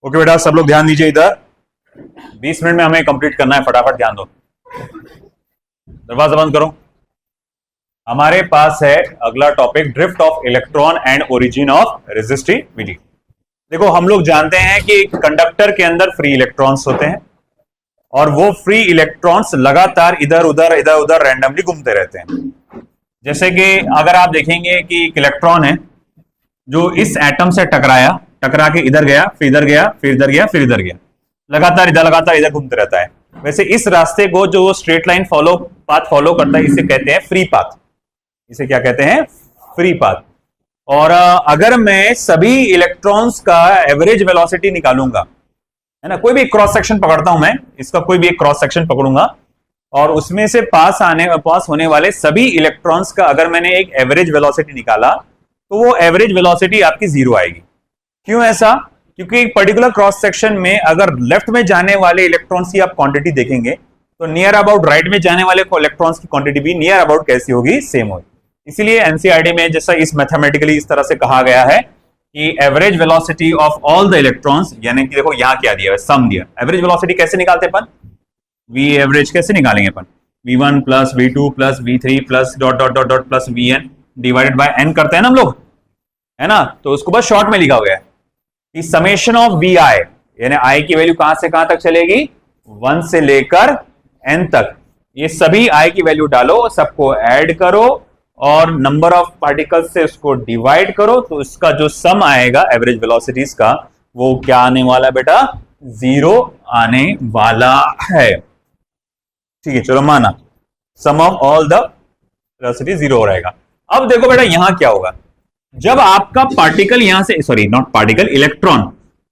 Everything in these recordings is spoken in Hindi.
ओके बेटा, सब लोग ध्यान दीजिए इधर। 20 मिनट में हमें कंप्लीट करना है, फटाफट ध्यान दो। दरवाजा बंद करो। हमारे पास है अगला topic, drift of electron and origin of resistivity. देखो, हम लोग जानते हैं कि कंडक्टर के अंदर फ्री इलेक्ट्रॉन्स होते हैं और वो फ्री इलेक्ट्रॉन्स लगातार इधर उधर रैंडमली घूमते रहते हैं। जैसे कि अगर आप देखेंगे कि एक इलेक्ट्रॉन है जो इस एटम से टकरा के इधर गया, फिर इधर गया, फिर इधर गया, फिर इधर गया, लगातार इधर घूमते रहता है। वैसे इस रास्ते को जो स्ट्रेट लाइन पाथ फॉलो करता है, इसे कहते हैं फ्री पाथ। इसे क्या कहते हैं? Free path. और अगर मैं सभी इलेक्ट्रॉन्स का एवरेज वेलोसिटी निकालूंगा, है ना, कोई भी क्रॉस सेक्शन पकड़ता हूं मैं, इसका कोई भी एक क्रॉस सेक्शन पकड़ूंगा और उसमें से पास होने वाले सभी इलेक्ट्रॉन्स का अगर मैंने एक एवरेज वेलोसिटी निकाला तो वो एवरेज वेलोसिटी आपकी 0 आएगी। क्यों ऐसा? क्योंकि एक पर्टिकुलर क्रॉस सेक्शन में अगर लेफ्ट में जाने वाले इलेक्ट्रॉन्स की आप क्वांटिटी देखेंगे तो नियर अबाउट राइट में जाने वाले इलेक्ट्रॉन्स की क्वांटिटी भी नियर अबाउट कैसी होगी? सेम होगी। इसीलिए एनसीईआरटी में जैसा इस मैथमेटिकली इस तरह से कहा गया है कि average velocity of all the electrons, यानी कि देखो यहां क्या दिया है, सम दिया। एवरेज वेलोसिटी कैसे निकालते अपन? वी एवरेज कैसे निकालेंगे अपन? v1 plus v2 plus v3 plus dot dot dot dot plus vn divided by n करते हैं ना हम लोग, है ना। तो उसको बस शॉर्ट में लिखा गया है कि समेशन ऑफ vi, यानी i की वैल्यू कहां से कहां तक चलेगी? 1 से लेकर n तक। ये सभी i की वैल्यू डालो, सबको ऐड करो और नंबर ऑफ पार्टिकल्स से उसको डिवाइड करो, तो इसका जो सम आएगा एवरेज वेलोसिटीज का, वो क्या आने वाला बेटा? 0 आने वाला है। ठीक है, चलो माना सम ऑफ ऑल द वेलोसिटी 0 रहेगा। अब देखो बेटा यहां क्या होगा, जब आपका पार्टिकल यहां से, सॉरी नॉट पार्टिकल,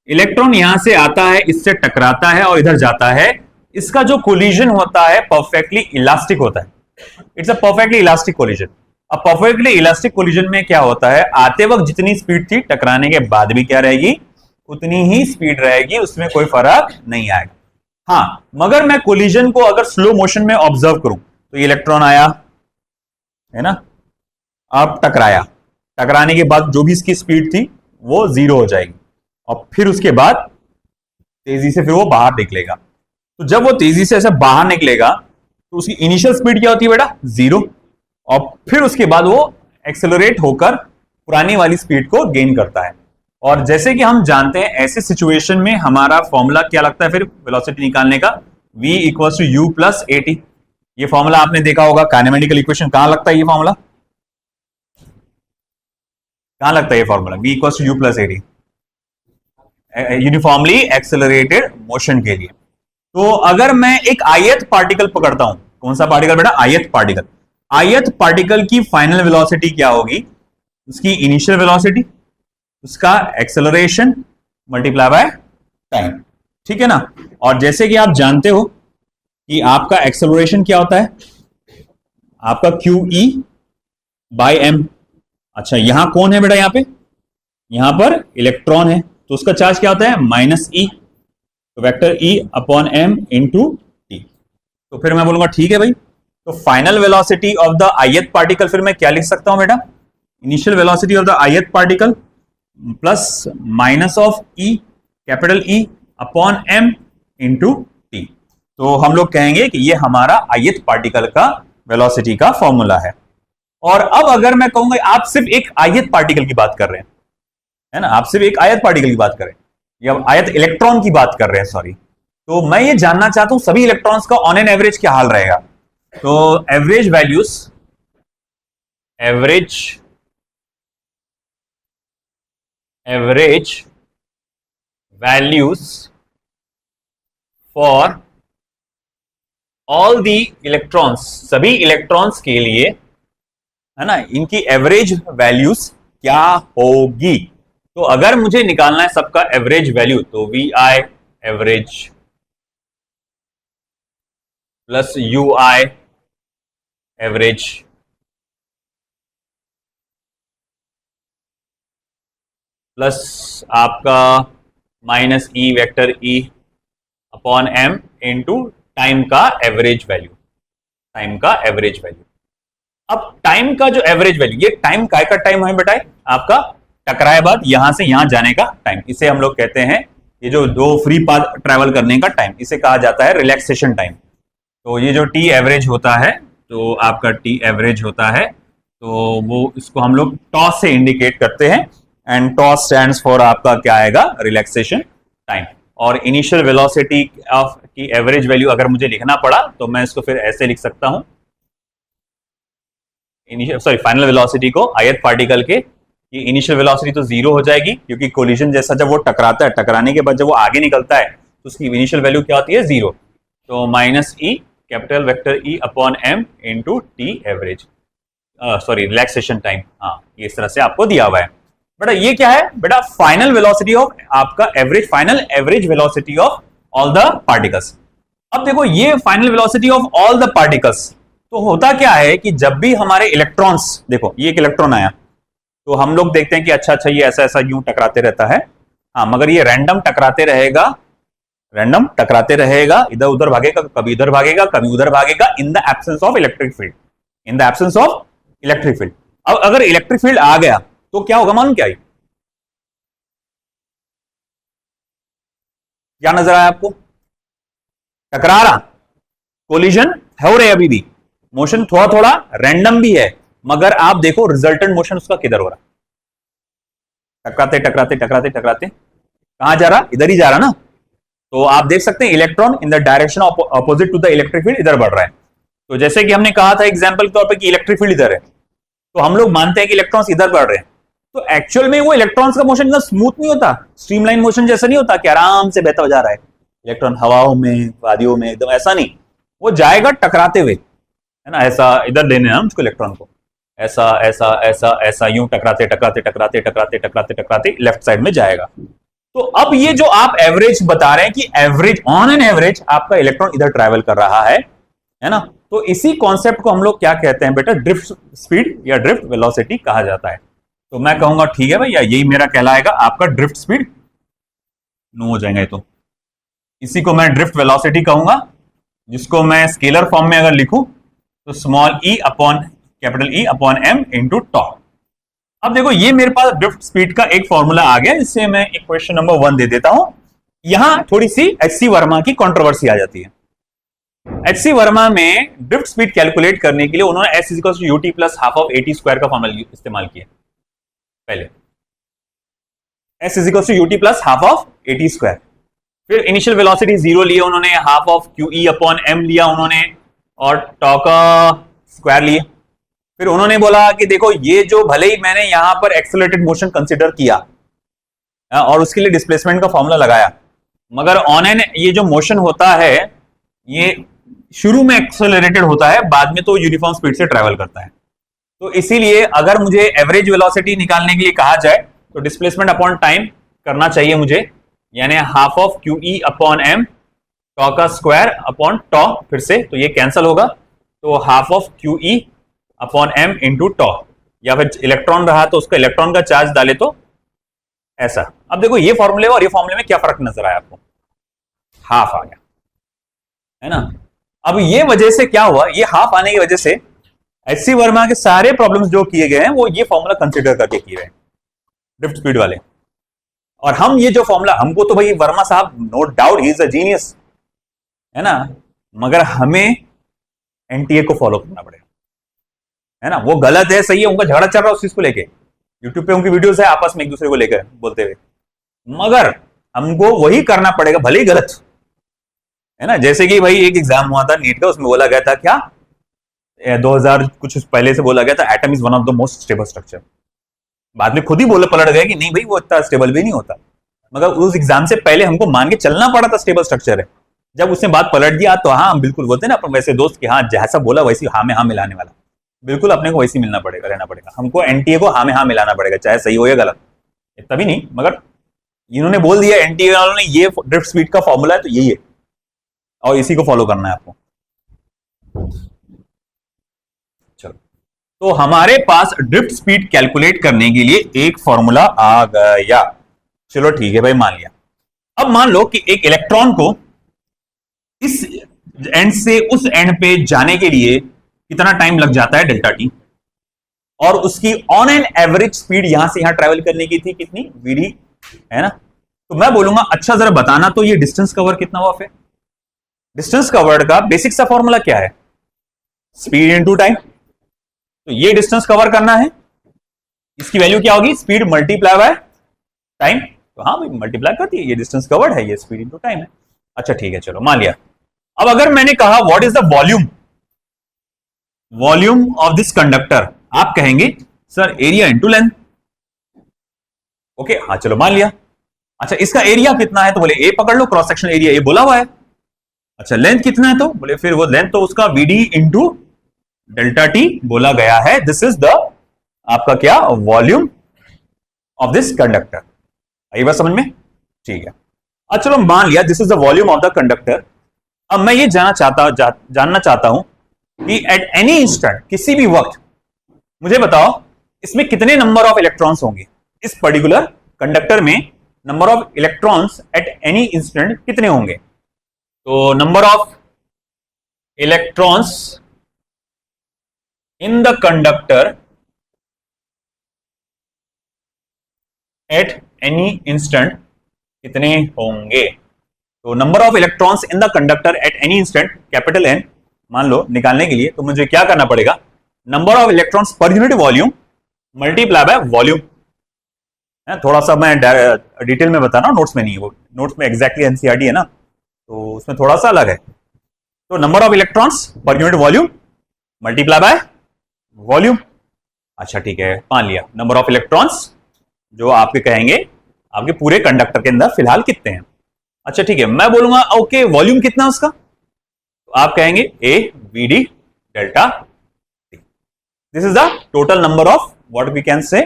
इलेक्ट्रॉन यहां से आता है, इससे टकराता है और इधर जाता है, इसका जो कोलिजन होता है परफेक्टली इलास्टिक होता है। It's a perfectly elastic collision. अब परफेक्टली इलास्टिक कोलिजन में क्या होता है, आते वक्त जितनी स्पीड थी टकराने के बाद भी क्या रहेगी? उतनी ही स्पीड रहेगी, उसमें कोई फर्क नहीं आएगा। हाँ, मगर मैं कोलिजन को अगर स्लो मोशन में ऑब्जर्व करूं तो ये इलेक्ट्रॉन आया, है ना, अब टकराने के बाद जो भी इसकी स्पीड थी वो 0 हो जाएगी और फिर उसके बाद तेजी से फिर वो बाहर निकलेगा। तो जब वो तेजी से ऐसे बाहर निकलेगा तो उसकी इनिशियल स्पीड क्या होती है बेटा? 0। और फिर उसके बाद वो एक्सेलरेट होकर पुरानी वाली स्पीड को गेन करता है। और जैसे कि हम जानते हैं ऐसे सिचुएशन में हमारा फॉर्मूला क्या लगता है फिर वेलोसिटी निकालने का? v equals to u plus at। ये फॉर्मूला आपने देखा होगा, काइनेमेटिकल इक्वेशन। कहां लगता है ये फॉर्मूला? कहां लगता है ये formula? v equals to u plus at, uniformly accelerated motion के लिए। तो अगर मैं एक आयत पार्टिकल पकड़ता हूं, कौन सा पार्टिकल बेटा? आयत पार्टिकल। आयत पार्टिकल की फाइनल वेलोसिटी क्या होगी? उसकी इनिशियल वेलोसिटी, उसका एक्सेलरेशन मल्टीप्लाई बाय टाइम। ठीक है ना। और जैसे कि आप जानते हो कि आपका एक्सेलरेशन क्या होता है? आपका QE बाय m। अच्छा, यहां कौन है बेटा? यहां पे, यहां पर इलेक्ट्रॉन है, तो उसका चार्ज क्या होता है? -e। तो vector E upon m into t। तो फिर मैं बोलूंगा ठीक है भाई, तो final velocity of the ith particle फिर मैं क्या लिख सकता हूं बेटा? Initial velocity of the ith particle plus minus of E, capital E upon m into t। तो हम लोग कहेंगे कि ये हमारा ith पार्टिकल का वेलोसिटी का फॉर्मूला है। और अब अगर मैं कहूंगा, आप सिर्फ एक ith पार्टिकल की बात कर रहे हैं, है ना, आप सिर्फ एक ith पार्टिकल की बात कर रहे हैं या ith इलेक्ट्रॉन की बात कर रहे हैं, सॉरी, तो मैं ये जानना चाहता हूं सभी इलेक्ट्रॉन्स का ऑन एन एवरेज क्या हाल रहेगा। तो average values, average values for all the electrons, सभी इलेक्ट्रॉन्स के लिए, है ना, इनकी एवरेज वैल्यूज क्या होगी? तो अगर मुझे निकालना है सबका एवरेज वैल्यू, तो VI average plus UI average plus आपका -E vector E upon m into time का एवरेज वैल्यू, टाइम का एवरेज वैल्यू। अब टाइम का जो एवरेज वैल्यू, ये टाइम का टाइम है बेटा? आपका टकराए बाद यहां से यहां जाने का टाइम, इसे हम लोग कहते हैं ये जो दो फ्री पाथ ट्रैवल करने का टाइम, इसे कहा जाता है रिलैक्सेशन टाइम। तो ये जो टी एवरेज होता है, तो आपका टी एवरेज होता है, तो वो इसको हम लोग टॉस से इंडिकेट करते हैं, एंड टॉस स्टैंड्स फॉर आपका क्या आएगा, रिलैक्सेशन टाइम। और इनिशियल वेलोसिटी ऑफ की एवरेज वैल्यू अगर मुझे लिखना पड़ा तो मैं इसको फिर ऐसे लिख सकता हूं, फाइनल वेलोसिटी को ith पार्टिकल के, ये इनिशियल वेलोसिटी तो जीरो हो जाएगी क्योंकि कोलिजन जैसा जब वो टकराता है, टकराने के बाद जब वो आगे निकलता है तो उसकी इनिशियल वैल्यू क्या होती है, जीरो। तो minus e capital vector e upon M into t average, sorry relaxation time. हाँ, इस तरह से आपको दिया हुआ है बेटा। ये क्या है बेटा, फाइनल वेलोसिटी ऑफ आपका average, final average velocity of all the particles. अब देखो ये final velocity of all the particles, तो होता क्या है कि जब भी हमारे इलेक्ट्रॉन्स, देखो ये एक इलेक्ट्रॉन आया तो हम लोग देखते हैं कि अच्छा अच्छा ये ऐसा ऐसा यूं टकराते रहता है, हाँ, मगर ये रैंडम टकराते रहेगा, रैंडम टकराते रहेगा, इधर उधर भागेगा, कभी इधर भागेगा कभी उधर भागेगा, in the absence of electric field, in the absence of electric field. अब अगर इलेक्ट्रिक फील्ड आ गया तो क्या होगा, मालूम क्या नजर आया आपको, टकरा रहा, कोलिजन हो रहे, अभी भी मोशन थोड़ा थोड़ा रैंडम भी है, मगर आप देखो रिजल्टेंट मोशन उसका किधर हो रहा, टकराते टकराते टकराते टकराते कहां जा रहा, इधर ही जा रहा ना। तो आप देख सकते हैं electron in the direction opposite to the electric field इधर बढ़ रहा है। तो जैसे कि हमने कहा था एग्जांपल के तौर पे कि इलेक्ट्रिक फील्ड इधर है, तो हम लोग मानते हैं कि इलेक्ट्रॉन्स इधर बढ़ रहे हैं, तो एक्चुअल में वो इलेक्ट्रॉन्स का मोशन इतना स्मूथ नहीं होता, स्ट्रीमलाइन मोशन जैसा नहीं होता कि आराम से बहता जा रहा है इलेक्ट्रॉन हवाओं में, वादियों में, एकदम ऐसा नहीं, वो जाएगा टकराते हुए, है ना, ऐसा इधर देने हम उसको इलेक्ट्रॉन को, ऐसा ऐसा ऐसा ऐसा यूं टकराते टकराते टकराते टकराते टकराते टकराते लेफ्ट साइड में जाएगा। तो अब ये जो आप एवरेज बता रहे हैं कि एवरेज, ऑन एन एवरेज आपका इलेक्ट्रॉन इधर ट्रैवल कर रहा है ना, तो इसी कॉन्सेप्ट को हम लोग क्या कहते हैं बेटा, ड्रिफ्ट स्पीड या ड्रिफ्ट वेलोसिटी कहा जाता है। तो मैं कहूंगा ठीक है भैया, यही मेरा कहलाएगा आपका ड्रिफ्ट स्पीड, नो हो जाएगा ये तो, इसी को मैं ड्रिफ्ट वेलोसिटी कहूंगा, जिसको मैं स्केलर फॉर्म में अगर लिखूं तो स्मॉल ई अपॉन कैपिटल ई अपॉन एम इंटू टॉ। अब देखो ये मेरे पास ड्रिफ्ट स्पीड का एक फॉर्मूला आ गया, इससे मैं एक क्वेश्चन नंबर 1 दे देता हूं। यहां थोड़ी सी एचसी वर्मा की कंट्रोवर्सी आ जाती है। एचसी वर्मा में ड्रिफ्ट स्पीड कैलकुलेट करने के लिए उन्होंने s is equal to u t plus half of a t square का फॉर्मूला इस्तेमाल किया। पहले s is equal to u t plus half of a t square, फिर इनिशियल वेलोसिटी जीरो लिए उन्होंने, half of Q E upon m लिया उन्होंने, और टॉ का स्क्वायर लिए। फिर उन्होंने बोला कि देखो ये जो भले ही मैंने यहां पर एक्सेलरेटेड मोशन कंसीडर किया और उसके लिए डिस्प्लेसमेंट का फॉर्मूला लगाया, मगर ऑन एन ये जो मोशन होता है ये शुरू में एक्सेलरेटेड होता है, बाद में तो यूनिफॉर्म स्पीड से ट्रेवल करता है। तो इसीलिए अगर मुझे एवरेज वेलोसिटी निकालने के लिए कहा जाए तो डिस्प्लेसमेंट अपॉन टाइम करना चाहिए मुझे, यानी half of Q E upon M tau का स्क्वायर अपॉन टॉ, फिर से तो ये कैंसिल होगा, तो half of Q E upon M into tau, या फिर इलेक्ट्रॉन रहा तो उसका इलेक्ट्रॉन का चार्ज डाले तो ऐसा। अब देखो ये फॉर्मूले और ये फॉर्मूले में क्या फर्क नजर आया आपको, हाफ आ गया, है ना। अब ये वजह से क्या हुआ, ये हाफ आने की वजह से एचसी वर्मा के सारे प्रॉब्लम्स जो किए गए हैं वो ये फॉर्मूला कंसीडर करके किए गए ड्रिफ्ट स्पीड वाले। और हम ये जो फॉर्मूला, हमको तो भाई वर्मा साहब no doubt he is a genius, है ना, मगर हमें एनटीए को फॉलो करना पड़ेगा, है ना। वो गलत है सही है, उनका झगड़ा चल रहा है उस चीज को लेके, यूट्यूब पे उनकी वीडियोस है आपस में एक दूसरे को लेकर बोलते हुए, मगर हमको वही करना पड़ेगा भले ही गलत, है ना। जैसे कि भाई एक एग्जाम हुआ था नीट का, उसमें बोला गया था क्या, 2000 कुछ पहले से बोला गया था atom is one of the most stable structure, बाद में खुद ही बोले पलट गए कि नहीं भाई वो इतना स्टेबल भी नहीं होता, मगर उस एग्जाम से पहले हमको मान के चलना पड़ा था स्टेबल स्ट्रक्चर है। जब उसने बात पलट दिया तो हाँ हम बिल्कुल बोलते हैं ना अपन वैसे दोस्त कि हाँ जैसा बोला वैसी हाँ में हाँ मिलाने वाला, बिल्कुल अपने को वैसी मिलना पड़ेगा, रहना पड़ेगा, हमको एनटीए को हाँ में हाँ मिलाना पड़ेगा, चाहे सही हो या गलत, तभी नहीं, मगर इन्होंने बोल दिया एनटीए वालों ने ये ड्रिफ्ट स्पीड का फॉर्मूला है तो यही है और इसी को फॉलो करना है आपको। चलो, तो हमारे पास ड्रिफ्ट स्पीड कैलकुलेट करने के लिए एक फॉर्मूला आ गया, चलो ठीक है भाई मान लिया। अब मान लो कि एक इलेक्ट्रॉन को इस एंड से उस एंड पे जाने के लिए कितना टाइम लग जाता है डेल्टा टी, और उसकी ऑन एन एवरेज स्पीड यहां से यहां ट्रेवल करने की थी कितनी, वीडी, है ना, तो मैं बोलूंगा अच्छा जरा बताना तो ये डिस्टेंस कवर कितना हुआ फिर। डिस्टेंस कवर्ड का बेसिक सा फॉर्मूला क्या है, स्पीड इनटू टाइम। तो ये डिस्टेंस कवर करना है, इसकी वैल्यू क्या होगी, स्पीड मल्टीप्लाई बाय टाइम। तो हाँ भाई मल्टीप्लाई करती है, ये डिस्टेंस कवर्ड है, ये स्पीड इनटू टाइम है। अच्छा ठीक है चलो मान लिया। अब अगर मैंने कहा what is the volume of this conductor, आप कहेंगे sir area into length. Okay हाँ चलो मान लिया। अच्छा इसका एरिया कितना है, तो बोले ए पकड़ लो, क्रॉस सेक्शनल एरिया ए बोला हुआ है। अच्छा लेंथ कितना है, तो बोले फिर वो लेंथ तो उसका वीडी इंटू डेल्टा टी बोला गया है। दिस इज द आपका क्या वॉल्यूम ऑफ दिस कंडक्टर। आई बात समझ में, ठीक है। अच्छा चलो मान लिया this is the volume of the conductor. अब मैं ये जानना चाहता हूं कि एट एनी इंस्टेंट, किसी भी वक्त मुझे बताओ इसमें कितने नंबर ऑफ इलेक्ट्रॉन्स होंगे, इस पर्टिकुलर कंडक्टर में number of electrons at any instant कितने होंगे। तो number of electrons in the conductor at any instant कितने होंगे। तो number of electrons in the conductor at any instant capital n मान लो निकालने के लिए, तो मुझे क्या करना पड़ेगा, number of electrons per unit volume multiply by volume. थोड़ा सा मैं डिटेल में बता रहा हूं, नोट्स में नहीं है, वो नोट्स में एग्जैक्टली एनसीईआरटी है ना, तो उसमें थोड़ा सा अलग है। तो number of electrons per unit volume multiply by volume. अच्छा ठीक है मान लिया नंबर ऑफ इलेक्ट्रॉन्स जो आपके कहेंगे आपके पूरे कंडक्टर के अंदर फिलहाल कितने हैं। अच्छा ठीक है मैं बोलूंगा ओके वॉल्यूम कितना उसका, तो आप कहेंगे a we D delta t. This is the total number of what we can say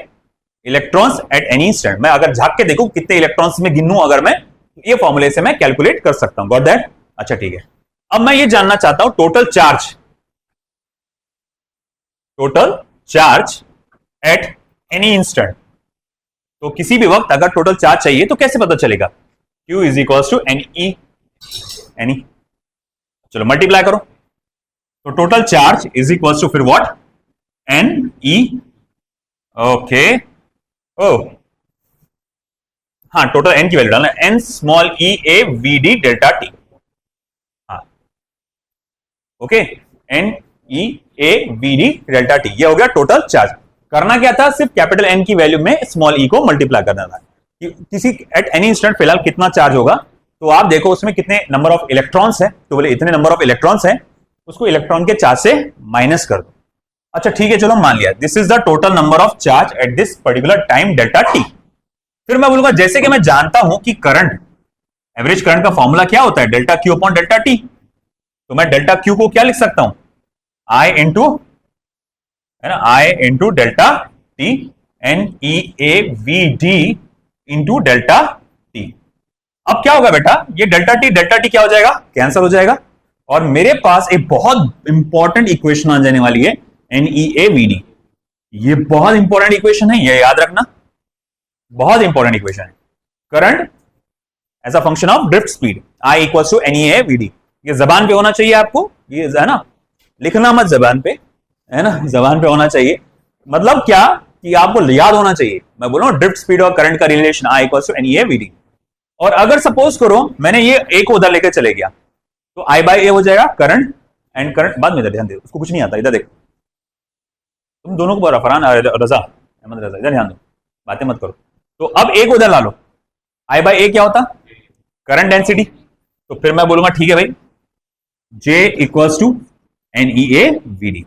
electrons at any instant. मैं अगर झांक के देखूं कितने इलेक्ट्रॉन्स में गिनूं अगर मैं, ये फॉर्मूले से मैं कैलकुलेट कर सकता हूं। Got that. अच्छा ठीक है अब मैं ये जानना चाहता हूं total charge at any instant. तो किसी भी वक्त अगर टोटल चार्ज चाहिए तो कैसे पता चलेगा, Q is equal to N E. चलो मल्टीप्लाई करो, तो total charge is equal to फिर व्हाट, एन ई। ओके ओ हाँ टोटल एन की वैल्यू डालना, N small E A V D delta T. हाँ okay N E A V D delta T, ये हो गया टोटल चार्ज। करना क्या था, सिर्फ कैपिटल एन की वैल्यू में स्मॉल ई को मल्टीप्लाई करना था। किसी एट एनी इंस्टेंट फिलहाल कितना चार्ज होगा, तो आप देखो उसमें कितने नंबर ऑफ इलेक्ट्रॉन्स है, तो बोले इतने नंबर ऑफ इलेक्ट्रॉन्स है, उसको इलेक्ट्रॉन के चार्ज से माइनस कर दो। अच्छा ठीक है चलो मान लिया this is the total number of charge at this particular time delta T. फिर मैं बोलूंगा जैसे कि मैं जानता हूं कि करंट, एवरेज करंट का फॉर्मूला क्या होता है, delta Q upon delta T. तो मैं डेल्टा क्यू को क्या लिख सकता हूं, आई इंटू है ना, I into delta T, N E A V D into delta T. अब क्या होगा बेटा, ये डेल्टा टी क्या हो जाएगा, कैंसिल हो जाएगा, और मेरे पास एक बहुत इंपॉर्टेंट इक्वेशन आ जाने वाली है, n E A V d. ये बहुत इंपॉर्टेंट इक्वेशन है, ये याद रखना, बहुत इंपॉर्टेंट इक्वेशन है। Current as a function of drift speed, I equal to N E A V d. ये जबान पे होना चाहिए आपको, ये है ना, लिखना मत जबान पे, है ना, जबान पे होना चाहिए। मतलब क्या कि आपको याद होना चाहिए। मैं बोल रहा हूं ड्रिफ्ट स्पीड और करंट का relation I equal to N E A V d. और अगर सपोज करो मैंने ये ए को उधर लेकर चले गया, तो आई बाई ए हो जाएगा करंट, एंड करंट बाद में इधर ध्यान दे, उसको कुछ नहीं आता, इधर देखो तुम दोनों को, फरहान रजा अहमद रजा, इधर ध्यान दो, बातें मत करो। तो अब ए को उधर ला लो, आई बाई ए क्या होता, करंट डेंसिटी। तो फिर मैं बोलूंगा ठीक है भाई J equals to N E A V D.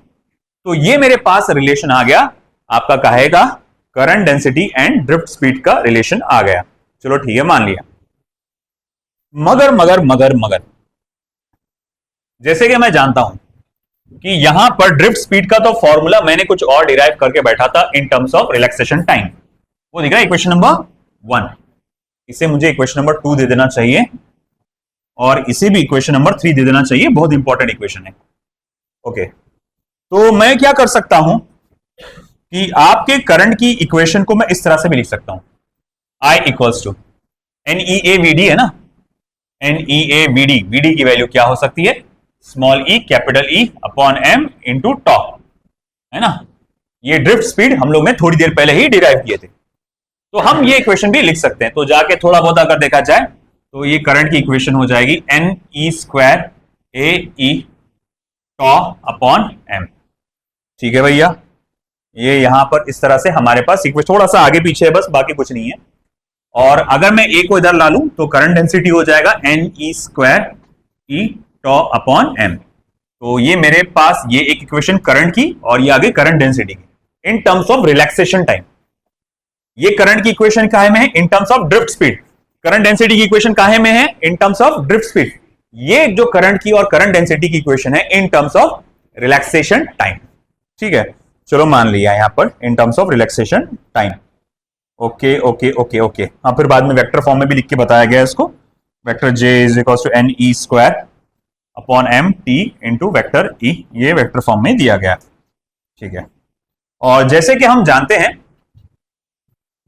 तो ये मेरे पास रिलेशन आ गया आपका, कहेगा current density and drift speed का रिलेशन आ गया। चलो ठीक है मान लिया। मगर जैसे कि मैं जानता हूं कि यहां पर ड्रिफ्ट स्पीड का तो फॉर्मूला मैंने कुछ और डिराइव करके बैठा था in terms of relaxation time, वो दिख रहा है इक्वेशन नंबर 1। इसे मुझे इक्वेशन नंबर 2 दे देना चाहिए, और इसे भी इक्वेशन नंबर 3 दे देना चाहिए, बहुत इंपॉर्टेंट इक्वेशन है। ओके तो मैं क्या कर सकता हूं कि आपके करंट की इक्वेशन को मैं इस तरह से भी लिख सकता हूं, I equals to N E A V D, है ना, N E A V D, V D की वैल्यू क्या हो सकती है, स्मॉल ई कैपिटल ई अपॉन एम इंटू टॉप, है ना। ये ड्रिफ्ट स्पीड हम लोग ने थोड़ी देर पहले ही डिराइव किए थे। तो हम ये इक्वेशन भी लिख सकते हैं। तो जाके थोड़ा बहुत अगर देखा जाए तो ये करंट की इक्वेशन हो जाएगी एन ई स्क्वायर ए ई टॉ अपॉन एम। ठीक है भैया, ये यहां पर इस तरह से हमारे पास इक्वेशन थोड़ा सा आगे पीछे है बस, बाकी कुछ नहीं है। और अगर मैं ए को इधर ला लूं तो करंट डेंसिटी हो जाएगा एन ई स्क्वायर ई टॉ अपॉन एम। तो ये मेरे पास ये एक इक्वेशन करंट की और ये आगे करंट डेंसिटी की in terms of relaxation time. ये करंट की इक्वेशन काहे में है? In terms of drift speed. Current density की इक्वेशन काहे में है? In terms of drift speed. ये जो करंट की और करंट डेंसिटी की इक्वेशन है in terms of relaxation time. ठीक है, चलो मान लिया यहां पर in terms of relaxation time. Okay okay okay okay. हाँ, फिर बाद में वेक्टर फॉर्म में भी लिख के बताया गया इसको। Vector j is equal to N E square upon m t into vector e, ये वेक्टर फॉर्म में दिया गया। ठीक है, और जैसे कि हम जानते हैं,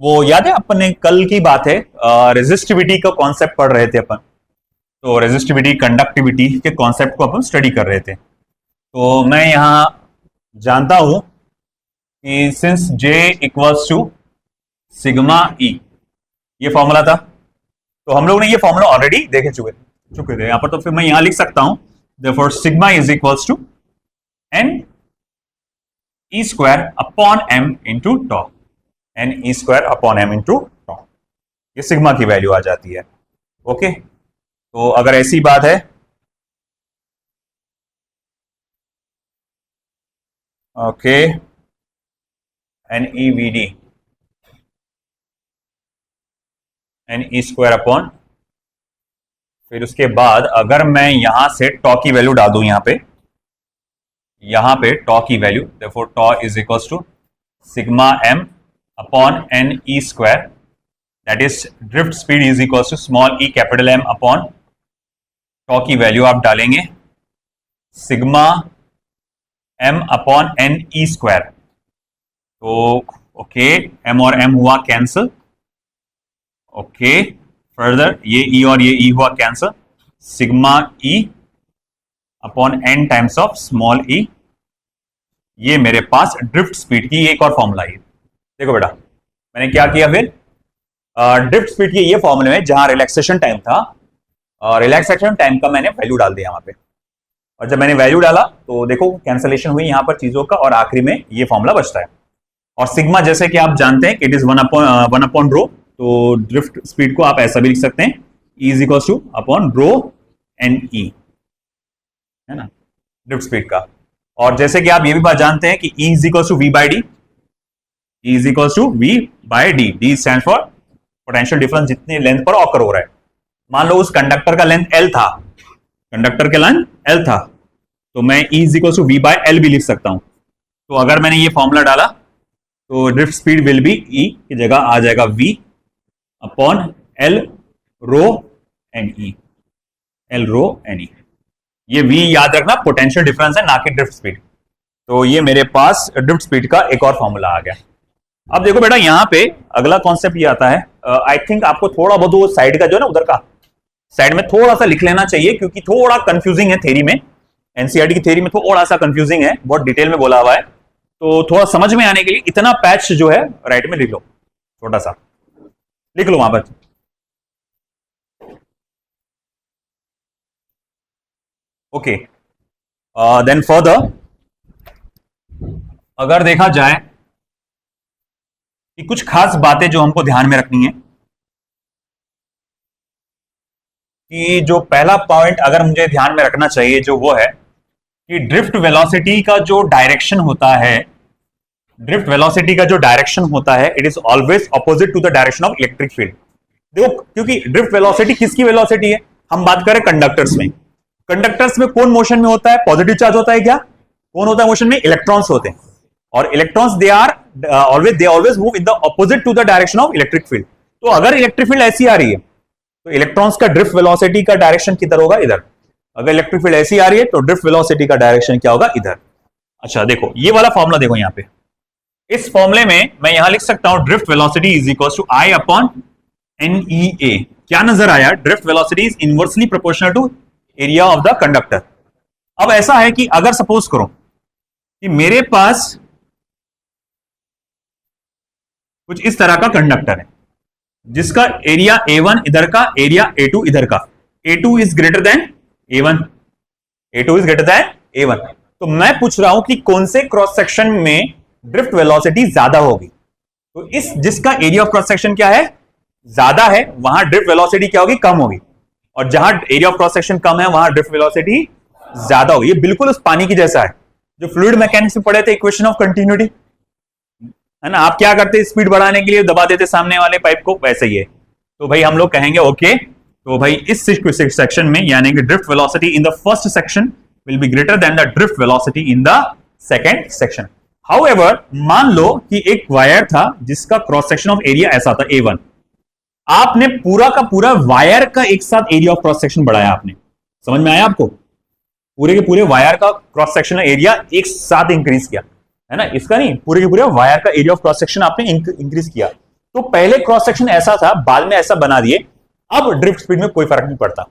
वो याद है अपन ने कल की बात है, रेजिस्टिविटी का कॉन्सेप्ट पढ़ रहे थे अपन। तो रेजिस्टिविटी कंडक्टिविटी के कॉन्सेप्ट को अपन स्टडी कर रहे थे। तो मैं यहां जानता हूं कि since J equals to sigma e, ये फॉर्मूला था। तो हम लोग ने ये फॉर्मूला ऑलरेडी देखे चुके थे यहां पर। तो फिर मैं यहां लिख सकता हूं therefore sigma is equals to N E square upon M into tau, N E square upon M into tau, ये सिग्मा की वैल्यू आ जाती है। ओके, तो अगर ऐसी बात है, okay, N e v d n ई स्क्वायर अपॉन, फिर उसके बाद अगर मैं यहां से टॉ की वैल्यू डाल दूं यहां पे टॉ की value, therefore tau is equals to sigma M upon N E square, that is drift speed is equals to small E capital M upon tau की वैल्यू आप डालेंगे सिग्मा एम अपॉन एन ई स्क्वायर। तो ओके, एम और एम हुआ कैंसिल। ओके, फर्दर ये ई और ये ई हुआ cancel, sigma E upon N times of small E. ये मेरे पास ड्रिफ्ट स्पीड की एक और फॉर्मूला है। देखो बेटा, मैंने क्या किया फिर, ड्रिफ्ट स्पीड के ये फॉर्मूले में जहां रिलैक्सेशन टाइम था, रिलैक्सेशन टाइम का मैंने वैल्यू डाल दिया वहां पे। और जब मैंने वैल्यू डाला तो देखो कैंसलेशन हुई यहां पर चीजों का, और आखिरी में ये फॉर्मूला बचता है। और सिग्मा जैसे कि आप जानते हैं कि it is one upon rho, तो ड्रिफ्ट स्पीड को आप ऐसा भी लिख सकते हैं, e is equal to upon rho n e, है ना, ड्रिफ्ट स्पीड का। और जैसे कि आप ये भी बात जानते हैं कि e is equal to v by d, e is equal to v by d, d stand for potential difference जितनी लेंथ पर ऑकर हो रहा है। मान लो उस कंडक्टर का लेंथ एल था, कंडक्टर का लेंथ एल था, तो मैं e is equal to v by l भी लिख सकता हूं। तो अगर मैंने ये फॉर्मूला डाला तो drift speed will be e की जगह आ जाएगा v upon l rho n e, l rho n e. ये वी याद रखना पोटेंशियल डिफरेंस है, ना कि ड्रिफ्ट स्पीड। तो ये मेरे पास ड्रिफ्ट स्पीड का एक और फॉर्मूला आ गया। अब देखो बेटा, यहां पे अगला कॉन्सेप्ट ये आता है, आई थिंक आपको थोड़ा बहुत वो साइड का जो है ना, उधर का साइड में थोड़ा सा लिख लेना चाहिए, क्योंकि थोड़ा कंफ्यूजिंग है थ्योरी में, एनसीईआरटी की थ्योरी में थोड़ा सा कंफ्यूजिंग है, बहुत डिटेल में बोला हुआ है। तो थोड़ा समझ में आने के लिए इतना पैच जो है राइट में लिख लो, छोटा सा लिख लो वहां पर। ओके, देन फर्दर अगर देखा जाए कि कुछ खास बातें जो हमको ध्यान में रखनी है, कि जो पहला पॉइंट अगर मुझे ध्यान में रखना चाहिए जो वो है कि ड्रिफ्ट वेलोसिटी का जो डायरेक्शन होता है, ड्रिफ्ट वेलोसिटी का जो डायरेक्शन होता है, it is always opposite to the direction of electric field. देखो, क्योंकि ड्रिफ्ट वेलोसिटी किसकी वेलोसिटी है, हम बात करें कंडक्टर्स में। कंडक्टर्स में कौन मोशन में होता है? पॉजिटिव चार्ज होता है क्या? कौन होता है मोशन में? इलेक्ट्रॉन्स होते हैं। और electrons they always move in the opposite to the direction of electric field. तो अगर इलेक्ट्रिक फील्ड ऐसी आ रही है तो इलेक्ट्रॉन्स का ड्रिफ्ट वेलोसिटी का डायरेक्शन किधर होगा? इधर। अगर इलेक्ट्रिक फील्ड ऐसी आ रही है तो ड्रिफ्ट वेलोसिटी का डायरेक्शन क्या होगा? इधर। अच्छा देखो, ये वाला फॉर्मूला देखो यहां पे, इस फॉर्मूले में मैं यहां लिख सकता हूं drift velocity is equal to I upon N E A. क्या नजर आया? Drift velocity is inversely proportional to area of the conductor. अब ऐसा है कि अगर सपोज करो कि मेरे पास कुछ इस तरह का कंडक्टर है, जिसका एरिया A1 इधर का, एरिया A2 इधर का, A2 is greater than A1, A2 is greater than A1। तो मैं पूछ रहा हूं कि कौन से क्रॉस सेक्शन में ड्रिफ्ट वेलोसिटी ज्यादा होगी। तो इस जिसका एरिया ऑफ क्रॉस सेक्शन क्या है, ज्यादा है, वहां ड्रिफ्ट वेलोसिटी क्या होगी, कम होगी। और जहां एरिया ऑफ क्रॉस सेक्शन कम है वहां ड्रिफ्ट वेलोसिटी ज्यादा होगी। ये बिल्कुल उस पानी की जैसा है जो फ्लूइड मैकेनिक्स में पढ़े थे, इक्वेशन ऑफ कंटिन्यूटी, है ना। आप क्या करते, स्पीड बढ़ाने के लिए दबा देते सामने वाले पाइप को, वैसे ही है। तो भाई हम लोग कहेंगे ओके, तो भाई इस सेक्शन में यानी कि drift velocity in the first section will be greater than the drift velocity in the second section. However, मान लो कि एक वायर था जिसका क्रॉस सेक्शन ऑफ एरिया ऐसा था A1, आपने पूरा का पूरा वायर का एक साथ एरिया ऑफ क्रॉस सेक्शन बढ़ाया आपने, समझ में आया आपको, पूरे के पूरे वायर का क्रॉस सेक्शन एरिया एक साथ इंक्रीज किया, है ना, इसका नहीं, पूरे के पूरे वायर का एरिया ऑफ क्रॉस सेक्शन आपने इंक्रीज किया। तो पहले क्रॉस सेक्शन ऐसा था, बाद में ऐसा बना दिए, अब ड्रिफ्ट स्पीड में कोई फर्क नहीं पड़ता।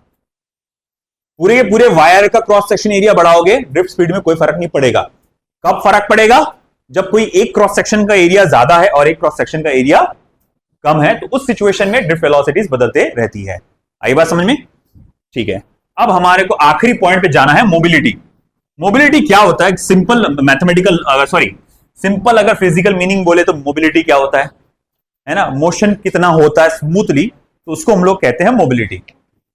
पूरे के पूरे वायर का क्रॉस सेक्शन एरिया बढ़ाओगे, ड्रिफ्ट स्पीड में कोई फर्क नहीं पड़ेगा। कब फर्क पड़ेगा, जब कोई एक क्रॉस सेक्शन का एरिया ज्यादा है और एक क्रॉस सेक्शन का एरिया कम है, तो उस सिचुएशन में ड्रिफ्ट वेलोसिटीज बदलते रहती है। आई बात समझ में, ठीक है। अब हमारे को आखिरी पॉइंट पे जाना है, मोबिलिटी। मोबिलिटी क्या होता है, सिंपल मैथमेटिकल, सिंपल अगर फिजिकल मीनिंग बोले तो मोबिलिटी क्या होता है ना, मोशन कितना होता है स्मूथली, तो उसको हम लोग कहते हैं मोबिलिटी।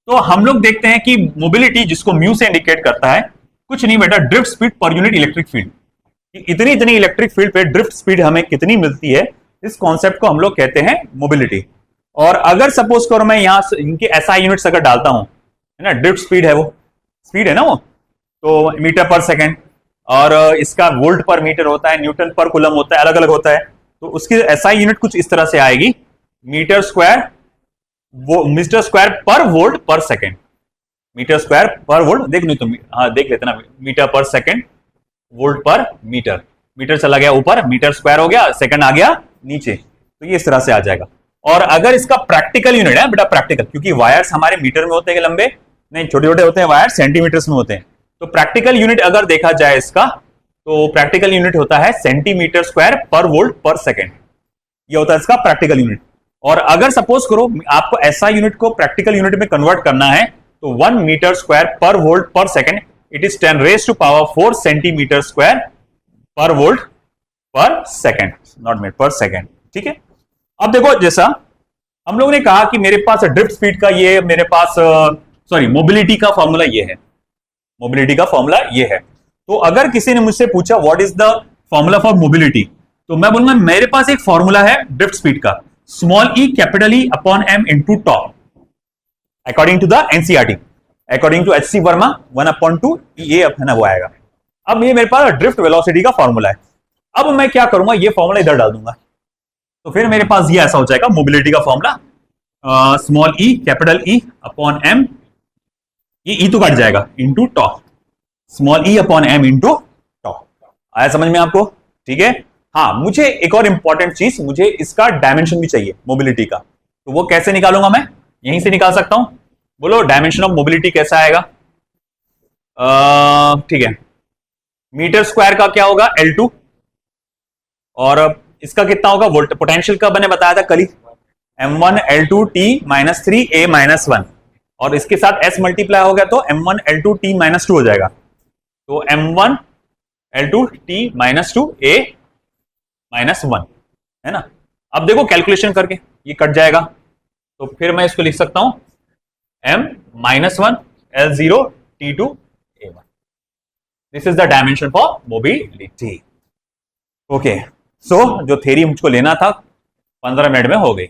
तो हम लोग देखते हैं कि मोबिलिटी जिसको म्यू से इंडिकेट करता है, कुछ नहीं बेटा, drift speed per unit electric field. इतनी इतनी इलेक्ट्रिक फील्ड पे ड्रिफ्ट स्पीड हमें कितनी मिलती है, इस कॉन्सेप्ट को हम लोग कहते हैं मोबिलिटी। और अगर सपोज करो मैं यहां इनके एसआई यूनिट्स अगर डालता हूं, है ना, ड्रिफ्ट स्पीड है, वो स्पीड है ना वो, तो मीटर पर सेकेंड, और इसका वोल्ट पर मीटर होता है, न्यूटन पर कूलम होता है, अलग अलग होता है। तो उसकी एसआई यूनिट कुछ इस तरह से आएगी, मीटर स्क्वायर पर वोल्ट पर सेकेंड, मीटर स्क्वायर पर वोल्ट, देख नहीं तो हाँ देख लेते ना, मीटर पर सेकेंड, वोल्ट पर मीटर, मीटर चला गया ऊपर, मीटर स्क्वायर हो गया, सेकंड आ गया नीचे, तो ये इस तरह से आ जाएगा। और अगर इसका प्रैक्टिकल यूनिट है बेटा, प्रैक्टिकल, क्योंकि वायर्स हमारे मीटर में होते हैं लंबे, नहीं छोटे छोटे होते हैं वायर, सेंटीमीटर्स में होते हैं। तो प्रैक्टिकल यूनिट अगर देखा जाए इसका, तो प्रैक्टिकल यूनिट होता है सेंटीमीटर स्क्वायर पर वोल्ट पर सेकेंड, ये होता है इसका प्रैक्टिकल यूनिट। और अगर सपोज करो आपको ऐसा यूनिट को प्रैक्टिकल यूनिट में कन्वर्ट करना है, तो 1 मीटर स्क्वायर पर वोल्ट पर second, it is 10 raise to power 4 centimetre square पर वोल्ट पर सेकेंड, नॉट मिनट, पर सेकेंड, ठीक है। अब देखो, जैसा हम लोगों ने कहा कि मेरे पास ड्रिफ्ट स्पीड का ये, मेरे पास मोबिलिटी का फॉर्मूला ये है, मोबिलिटी का फॉर्मूला ये है। तो अगर किसी ने मुझसे पूछा what is the formula for mobility, तो मैं बोलूंगा मेरे पास एक फॉर्मूला है ड्रिफ्ट स्पीड का, small E capital E upon m into tau, according to the NCERT, according to HC Verma 1/2 ये है ना, वो आएगा। अब ये मेरे पास ड्रिफ्ट वेलोसिटी का फॉर्मूला है। अब मैं क्या करूंगा, ये फॉर्मूला इधर डाल दूंगा, तो फिर मेरे पास ये ऐसा हो जाएगा मोबिलिटी का फॉर्मूला, स्मॉल ई कैपिटल ई अपॉन एम, ये ई तो कट जाएगा, into tau, small E upon M into tau. आया समझ में आपको, ठीक है। हाँ, मुझे एक और इंपॉर्टेंट चीज, मुझे इसका डायमेंशन भी चाहिए मोबिलिटी का, तो वो कैसे निकालूंगा मैं, यहीं से निकाल सकता हूं। बोलो डायमेंशन ऑफ मोबिलिटी कैसा आएगा, ठीक है, मीटर स्क्वायर का क्या होगा L2, और इसका कितना होगा वोल्ट, पोटेंशियल का मैंने बताया था कल ही, M1 L2 T - 3 A - 1, और इसके साथ S मल्टीप्लाई हो गया तो M1 L2 T - 2 हो जाएगा, तो M1 L2 T - 2 A - 1, है ना। अब देखो कैलकुलेशन करके ये कट जाएगा, तो फिर मैं इसको लिख सकता हूं M - 1 L0 T2 A1, this is the dimension for mobility. Okay, so जो थ्योरी मुझको लेना था 15 मिनट में हो गई।